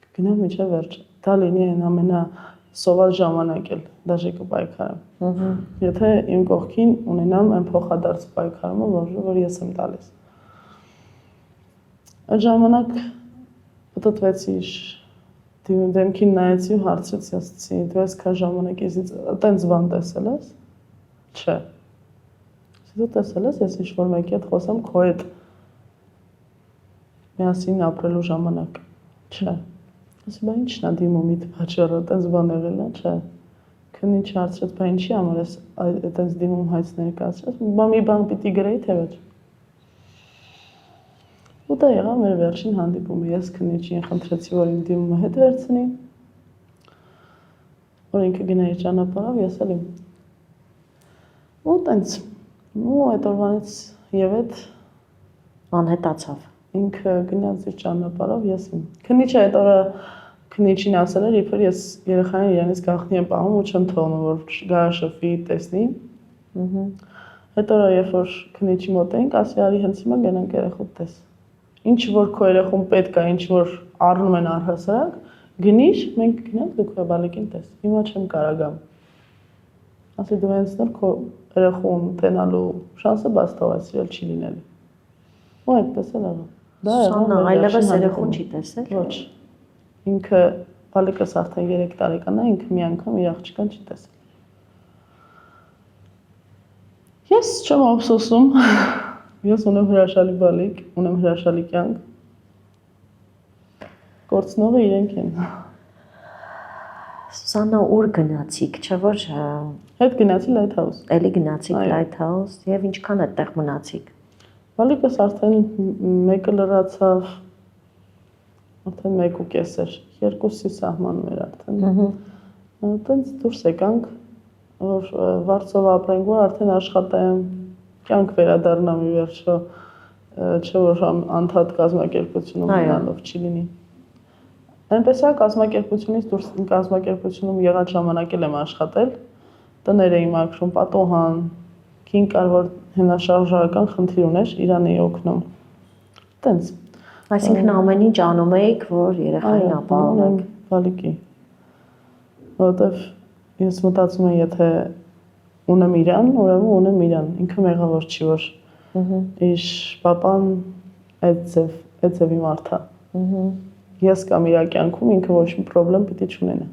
կգնամ մինչև վերջ։ Դա լինի այն ամենասոված ժամանակ էլ, դաժե կպայքարեմ։ Եթե իմ կողքին ունենամ այն փոխադարձ պայքարումը, որ ես եմ տալիս։ Այդ ժամանակ պտտվեցի, դեմքին նայեցի ու հարցրեցի, ասացի, դու այսքան ժամանակ ես տենց բան տեսել ես։ Չէ։ Դու տեսել ես, ես ինչ-որ մեկի հետ խոսեմ քո հետ միասին ապրելու ժամանակ։ Չէ։ Ասում եմ, ի՞նչն է դիմումիդ պատճառը, այդպես բան եղել է, չէ։ Քննիչ հարցրեց, բա ինչի համար ես այդպես դիմում հայց ներկայացրած։ Բա մի բան պիտի գրեի, թե ոչ։ Ու դա եղավ մեր վերջին հանդիպումը։ Ես քննիչին խնդրեցի, որ իմ դիմումը հետ վերցնի։ Որ ինքը գնա իր ճանապարհով, ես էլ իմ։ Ու տենց։ Ու այդ օրվանից եւ այդ անհետացավ։ Ինքը գնաց իր ճանապարհով, ես իմ։ Քննիչը այդ օրը քննիչին ասել էր, իբր ես երեխային իրենից գաղտնի եմ պահում ու չեմ թողնում, որ գա շփվի, տեսնի։ Այդ օրը երբ որ քննիչի մոտ էինք, ասի արի հենց հիմա գնանք երեխուդ տես։ Ինչ որ քո երեխուն պետք է, ինչ որ առնում են առհասարակ, գնիր, մենք գնանք դու քո բալիկին տես։ Հիմա չեմ կարա գամ։ Ասի դու հենց նոր քո երեխուն տենալու շանսը բաց թողես, իրել չի լինելու։ Ու այդպես էլ եղավ։ Դա Սանա այլևս երեխուն չի տեսել։ Ոչ։ Ինքը բալիկս արդեն 3 տարեկան է, ինքը մի անգամ իր աղջկան չի տեսել։ Ես չեմ ափսոսում։ Ես ունեմ հրաշալի բալիկ, ունեմ հրաշալի կյանք։ Գործնողը իրենք են։ Սուսաննա, ուր գնացիք, չէ՞ որ Հետ գնացի Lighthouse։ Էլի գնացիք Lighthouse եւ ինչքան այդտեղ մնացիք։ Բալիկս արդեն մեկը լրացավ, արդեն 1.5 էր, 2-ի սահմանում էր արդեն։ Այդպես դուրս եկանք, որ Վարշավա ապրենք, որ արդեն աշխատեմ, կյանք վերադառնամ ի վերջո, չէ որ անդադ կազմակերպությունում մնալով չի լինի։ Այնպես է կազմակերպությունից դուրս կազմակերպությունում եղած ժամանակ եմ աշխատել, տներ էի մաքրում, պատոհան, քին կար որ հենաշարժական խնդիր ուներ, իրան էի օգնում։ Տենց։ Այսինքն ամեն ինչ անում էիք, որ երեխային ապահովեք։ Բալիկի։ Որովհետև ես մտածում եմ, եթե ունեմ իրան, ուրեմն ունեմ իրան։ Ինքը մեղավոր չի, որ իր papan այդ ձևի մարդ է։ Ես կամ իր կյանքում ինքը ոչ մի խնդրեմ պիտի չունենա։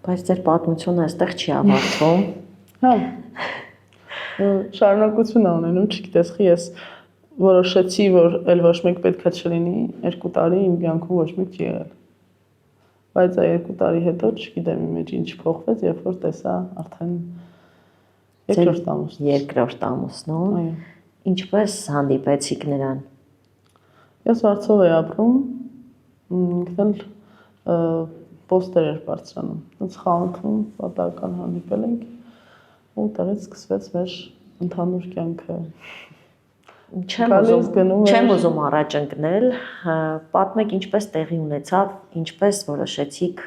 Բայց ձեր պատմությունը այստեղ չի ավարտվում։ Հա։ Շարունակություն ունենում, չգիտես, ես որոշեցի, որ այլ ոչ մեկ պետքա չլինի, 2 տարի իմ կյանքում ոչ մեկ չի եղել։ Բայց այդ 2 տարի հետո չգիտեմ իմ մեջ ինչ փոխվեց, երբ որ տեսա արդեն երկրորդ ամուսնուն։ Այո։ Ինչպես հանդիպեցիք նրան։ Ես Վարշավա եմ ապրում, ինքն էլ պոստեր էր բարձրանում։ Այնց խանութում պատահական հանդիպել ենք ու տեղից սկսվեց մեր ընդհանուր կյանքը։ Չեմ ուզում առաջ ընկնել, պատմեք ինչպես տեղի ունեցավ, ինչպես որոշեցիք,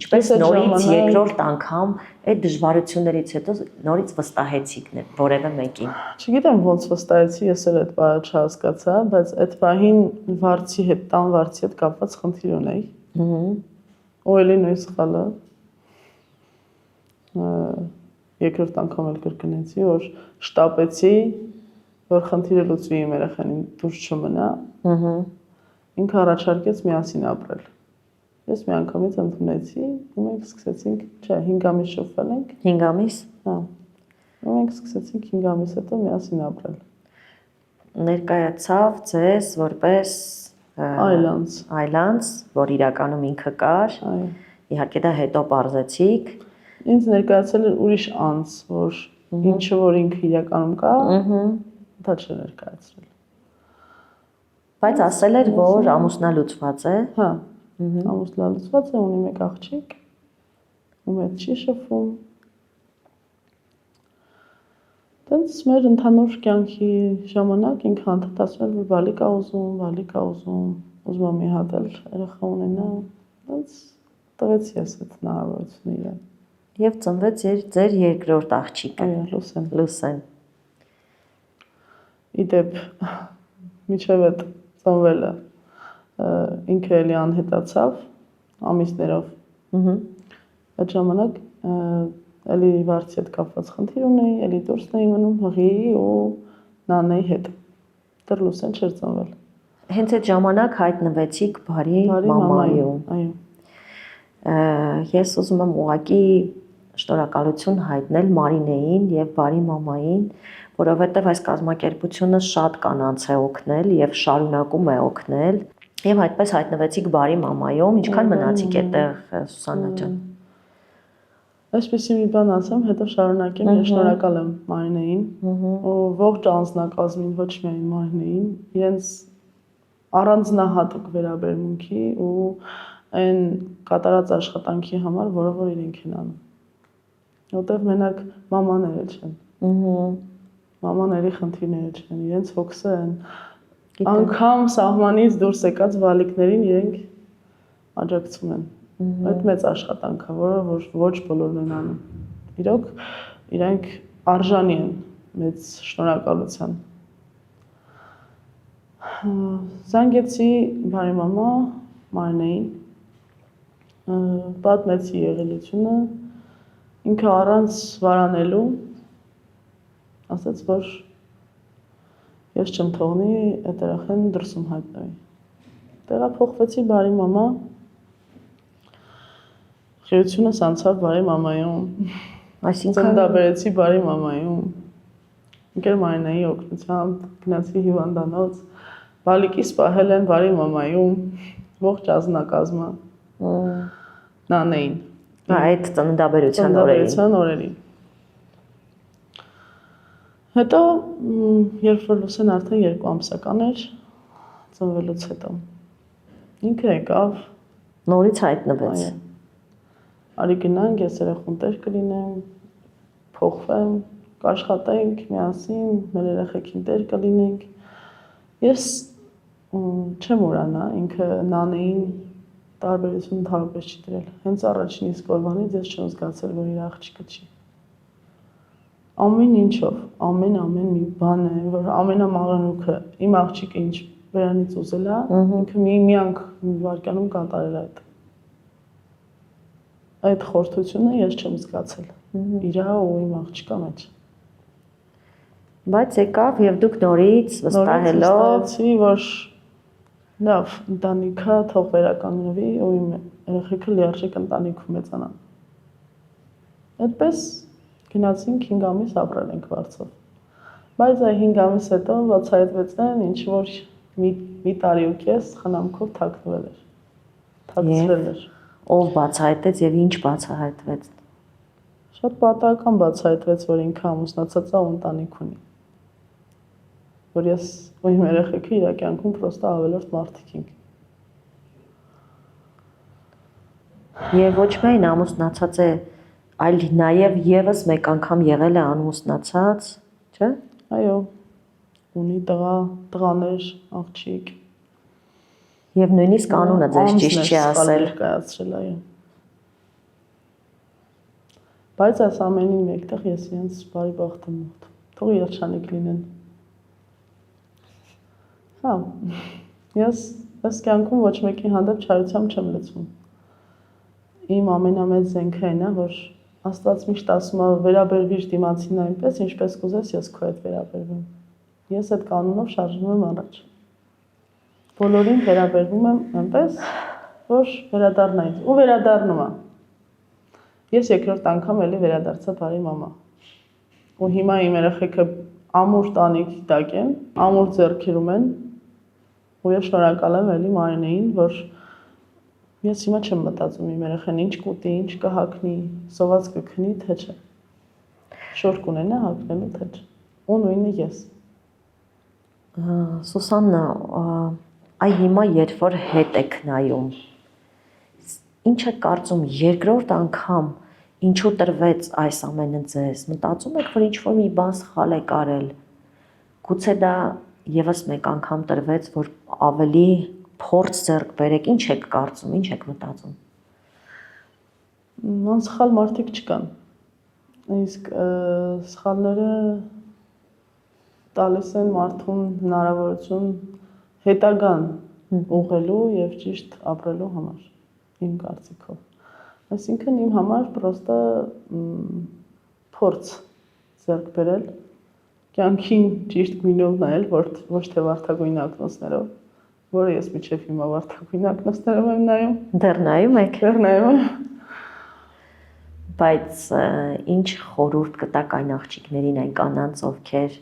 ինչպես նորից երկրորդ անգամ այդ դժվարություններից հետո նորից վստահեցիք որևէ մեկին։ Չգիտեմ ոնց վստահեցի, ես էլ այդ բանը չհասկացա, բայց այդ պահին վարձի հետ կապված խնդիր ունեի։ Ու էլի նույն սխալը երկրորդ անգամ էլ կրկնեցի, որ շտապեցի, որ խնդիրը լուծվի իմ երեխային դուրս չմնա։ Ինքը առաջարկեց միասին ապրել։ Ես մի անգամից ընդունեցի, ու մենք սկսեցինք, 5 ամիս շփվել ենք։ 5 ամիս։ Հա։ Ու մենք սկսեցինք 5 ամիս հետո միասին ապրել։ Ներկայացավ ձեզ որպես այլանց, որ իրականում ինքը կար։ Այո։ Իհարկե դա հետո բարձեցիք։ Ինձ ներկայացել էր ուրիշ անձ, որ ինչը որ ինքը իրականում կա, դա չէ ներկայացրել։ Բայց ասել էր, որ ամուսնալուծված է։ Հա։ Ամուսնալուծված է, ունի 1 աղջիկ, ում հետ չի շփվում։ Տենց մեր ընդհանուր կյանքի ժամանակ ինքը անդադասում էր, որ բալիկ ա ուզում, ուզում է մի հատ էլ երեխա ունենա, տենց տվեցի ես այդ հնարավորությունը իրան։ Եվ ծնվեց ձեր երկրորդ աղջիկը։ Այո, Լուսեն։ Իդեպ միջև այդ ծնվելը ինքը էլի անհետացավ ամիսներով։ Այդ ժամանակ էլի վարձի հետ կապված խնդիր ունեի, էլի դուրսն էի մնում հղի ու նանեի հետ։ Դեռ Լուսեն չէր ծնվել։ Հենց այդ ժամանակ հայտնվեցիք բարի մամայում։ Այո։ Ես ուզում եմ ուղղակի շնորհակալություն հայտնել Մարինեին եւ բարի մամային, որովհետեւ այս կազմակերպությունը շատ կանանց է օգնել եւ շարունակում է օգնել եւ այդպես հայտնվեցիք բարի մամայում, ինչքան մնացիք այդտեղ Սուսաննա ջան։ Այսպեսի մի բան ասեմ, հետո շարունակեմ, ես շնորհակալ եմ Մարինեին, ու ողջ անձնակազմին, ոչ միայն Մարինեին, իրենց առանձնահատուկ վերաբերմունքի ու այն կատարած աշխատանքի համար, որը իրենք են անում։ Որտեվ մենակ մամաները չեն։ Մամաների խնդիրները չեն, իրենց հոգսը են։ Անգամ սահմանից դուրս եկած վալիկներին իրենք աջակցում են։ Այդ մեծ աշխատանք է, որը ոչ բոլորն են անում։ Իրոք իրենք արժանի են մեծ շնորհակալության։ Զանգեցի բարի մամա Մարինեին, պատմեցի եղելությունը, ինքը առանց վարանելու ասաց, որ ես չեմ թողնի այդ երախեն դրսում հայտնվի։ Տեղափոխվեցի բարի մամա, խիությունս անցավ բարի մամայում, ծննդաբերեցի բարի մամայում, ընկեր Մարինեի օգնությամբ գնացի հիվանդանոց, բալիկիս պահել են բարի մամայում, ողջ ազնագազմը, նանեին։ Այդ ծննդաբերության օրերին։ Հետո, երբ որ Լուսեն արդեն 2 ամսական էր, ծնվելուց հետո, ինքը եկավ, նորից հայտնվեց։ Արի գնանք, ես երեխուն տեր կլինեմ, փոխվեմ, կաշխատենք միասին, մեր երեխեքին տեր կլինենք։ Ես չեմ ուրանա, ինքը նանեին տարբերություն ընդհանրապես չի դրել։ Հենց առաջին իսկ օրվանից ես չեմ զգացել, որ իր աղջիկը չի։ Ամեն ինչով, ամեն մի բան է, որ ամենամաղրնուկը իմ աղջիկը ինչ վրանից ուզել է, ինքը մի վայրկյանում կատարել է այդ։ Այդ խորհրդությունը ես չեմ զգացել իրա ու իմ աղջկա մեջ։ Բայց եկավ եւ դուք նորից վստահելով, որ լավ, ընտանիքը թող վերականգնվի ու իմ երեխեքը լիարժեք ընտանիքում մեծանան։ Այդպես գնացինք 5 ամիս ապրել ենք Վարչով։ Բայց այդ 5 ամիս հետո բացահայտվեցին ինչ որ մի տարի ու կես խնամքով թաքնվել էր։ Թաքցրել էր։ Ով բացահայտեց եւ ինչ բացահայտվեց։ Շատ պատահական բացահայտվեց, որ ինքը ամուսնացած է ու ընտանիք ունի։ Որ ես ու իմ երեխեքը իր կյանքում պրոստը ավելորդ մարդիկ ենք։ Եվ ոչ միայն ամուսնացած է, այլ նաեւ եւս մեկ անգամ եղել է ամուսնացած, չէ՞։ Այո։ Ունի տղաներ, աղջիկ։ Եվ նույնիսկ անունը ձեզ ճիշտ չի ասել։ Կայացրել, այո։ Բայց այս ամենին մեկտեղ ես իրենց բարի բախտ եմ ուղղ։ Թող երջանիկ լինեն։ Հա, ես կյանքում ոչ մեկի հանդեպ չարությամբ չեմ լցվում։ Իմ ամենամեծ զենքը այն է, որ Աստված միշտ ասում է վերաբերվիր դիմացին այնպես, ինչպես կուզես, ես քո հետ վերաբերվում։ Ես այդ կանոնով շարժվում եմ առաջ։ Բոլորին վերաբերվում եմ այնպես, որ վերադառնային ու վերադառնում եմ։ Ես երկրորդ անգամ էլի վերադարձա բարի մամա։ Ու հիմա իմ երեխեքը ամուր տանիքի տակ են, ամուր ձեռքերում են, ու ես շնորհակալ եմ էլի Մարինեին, որ ես հիմա չեմ մտածում իմ երեխան ինչ կուտի, ինչ կհագնի, սոված կքնի, թե չէ։ Շոր կունենա հագնելու, թե չէ։ Ու նույնը ես։ Սուսաննա, այ հիմա երբ որ հետ եք նայում, ինչ եք կարծում երկրորդ անգամ ինչու տրվեց այս ամենը ձեզ, մտածում եք, որ ինչ-որ մի բան սխալ եք արել, գուցե դա եւս մեկ անգամ տրվեց, որ ավելի փորձ ձեռք բերեք, ինչ եք կարծում, ինչ եք մտածում։ Անսխալ մարդիկ չկան, իսկ սխալները տալիս են մարդուն հնարավորություն հետագան ուղղելու եւ ճիշտ ապրելու համար, իմ կարծիքով։ Այսինքն իմ համար պրոստը փորձ ձեռք բերել, կյանքին ճիշտ գույնով նայել, ոչ թե վարդագույն ակնոցներով, որը ես միջև հիմա վարդագույն ակնոցներով եմ նայում։ Դեռ նայում եք։ Դեռ նայում եմ։ Բայց ինչ խորհուրդ կտաք այն աղջիկներին, այն կանանց, ովքեր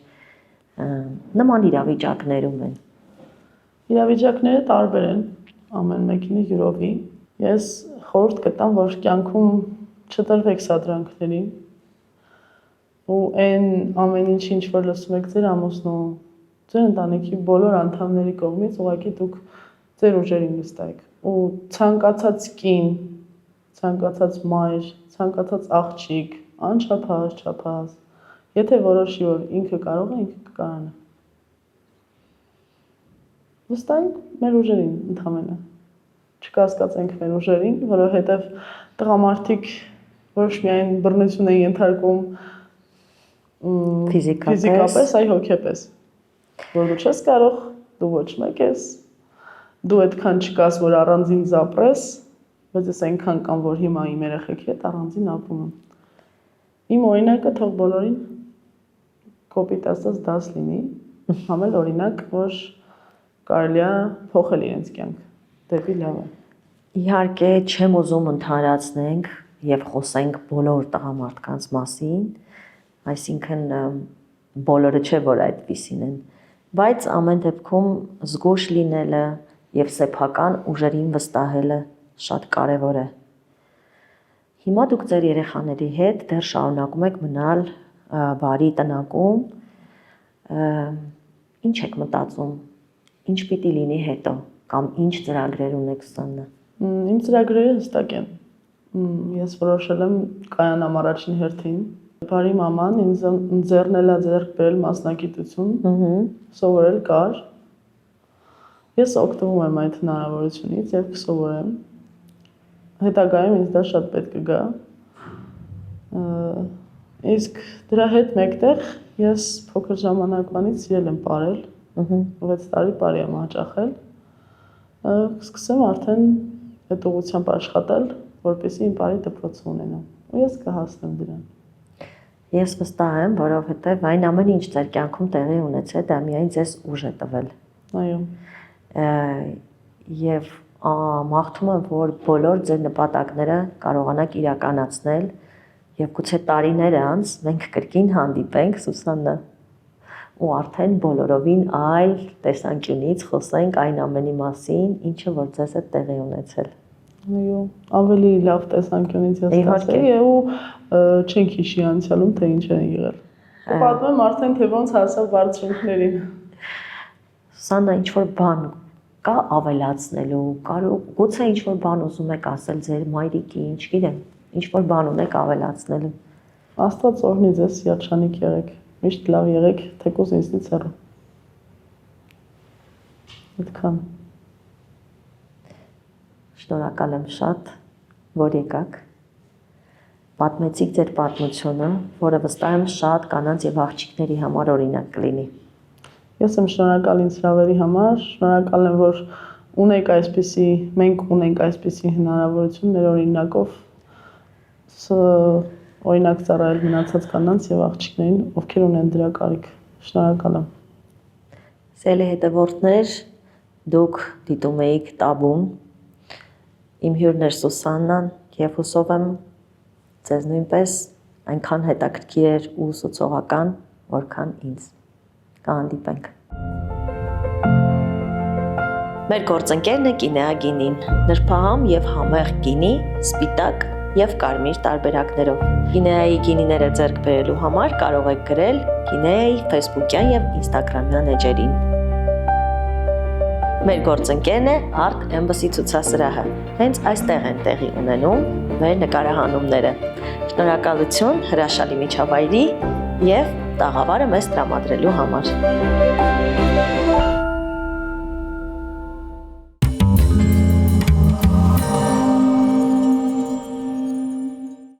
նման իրավիճակներում են։ Իրավիճակները տարբեր են, ամեն մեկինը յուրովի։ Ես խորհուրդ կտամ, որ կյանքում չտրվեք սադրանքներին ու այն ամեն ինչ որ լսում եք ձեր ամուսնու, ձեր ընտանիքի բոլոր անդամների կողմից, ուղղակի դուք ձեր ուժերին վստահեք ու ցանկացած կին, ցանկացած մայր, ցանկացած աղջիկ, անչափահաս, եթե որոշի, որ ինքը կարող է, ինքը կկարանա։ Վստահենք մեր ուժերին ընդհանրապես։ Չկասկածենք մեր ուժերին, որովհետև տղամարդիկ ոչ միայն բռնություն են ենթարկում ֆիզիկապես, այլ հոգեպես։ Որ դու չես կարող, դու ոչ մեկ ես, դու այդքան չկաս, որ առանձին զապրես, բայց ես այնքան կամ որ հիմա իմ երեխեքի հետ առանձին ապրում եմ։ Իմ օրինակը թող բոլորին կոպիտ ասած դաս լինի, համել օրինակ, որ կարելի է փոխել իրենց կյանք դեպի լավը։ Իհարկե չեմ ուզում ընդհանրացնենք եւ խոսենք բոլոր տղամարդկանց մասին, այսինքն բոլորը չէ որ այդպիսին են, բայց ամեն դեպքում զգույշ լինելը եւ սեփական ուժերին վստահելը շատ կարեւոր է։ Հիմա դուք ձեր երեխաների հետ դեռ շարունակում եք մնալ բարի տնակում, ինչ եք մտածում, ինչ պիտի լինի հետո կամ ինչ ծրագրեր ունեք սաննը։ Իմ ծրագրերը հստակ են։ Ես որոշել եմ կայանամ առաջին հերթին։ Բարի մաման ինձ ձեռնել է ձեռք բերել մասնագիտություն, սովորել կար։ Ես օգտվում եմ այդ հնարավորությունից եւ կսովորեմ։ Հետագայում ինձ դա շատ պետք կգա։ Իսկ դրա հետ մեկտեղ ես փոքր ժամանակվանից սիրել եմ պարել, 6 տարի պարի եմ հաճախել։ Սկսեմ արդեն այդ ուղղությամբ աշխատել, որպեսզի իմ պարի դպրոցը ունենամ, ու ես կհասնեմ դրան։ Ես վստահ եմ, որովհետև այն ամեն ինչ ձեր կյանքում տեղի ունեցել, դա միայն ձեզ ուժ է տվել։ Այո։ Եվ մաղթում եմ, որ բոլոր ձեր նպատակները կարողանաք իրականացնել եւ գուցե տարիներ անց մենք կրկին հանդիպենք, Սուսաննա, ու արդեն բոլորովին այլ տեսանկյունից խոսենք այն ամենի մասին, ինչը որ ձեզ հետ տեղի ունեցել։ Այո, ավելի լավ տեսանկյունից ես կասեի ու չենք հիշի անցյալում թե ինչ են եղել։ Պատմեմ արդեն թե ոնց հասավ բարձրություններին։ Սաննա, ինչ որ բան կա ավելացնելու, գուցե ինչ որ բան ուզում եք ասել ձեր մայրիկին, չգիտեմ, ինչ որ բան ունեք ավելացնելու։ Աստված օրհնի ձեզ, երջանիկ եղեք, միշտ լավ եղեք, թեկուզ ինձնից հեռու։ Այդքան։ Շնորհակալ եմ շատ, որ եկաք։ Պատմեցիք ձեր պատմությունը, որը վստահ եմ շատ կանանց եւ աղջիկների համար օրինակ կլինի։ Ես եմ շնորհակալ ինձ հրավերի համար, շնորհակալ եմ, որ մենք ունենք այսպիսի հնարավորություն մեր օրինակով օրինակ ծառայել մնացած կանանց եւ աղջիկներին, ովքեր ունեն դրա կարիք։ Շնորհակալ եմ։ Սիրելի հետևորդներ, դուք դիտում եք Տաբուն։ Իմ հյուրն էր Սուսաննան եւ հուսով եմ ձեզ նույնպես այնքան հետաքրքիր էր ու ուսուցողական, որքան ինձ։ Կհանդիպենք։ Մեր գործընկերն է Կինեա գինին, նրբահամ եւ համեղ գինի, սպիտակ եւ կարմիր տարբերակներով։ Կինեայի գինիները ձեռք բերելու համար կարող եք գրել Կինեայի Facebook-յան եւ Instagram-յան էջերին։ Մեր գործընկերն է Art Embassy ցուցասրահը։ Հենց այստեղ են տեղի ունենում մեր նկարահանումները։ Շնորհակալություն հրաշալի միջավայրի եւ տաղավարը մեզ տրամադրելու համար։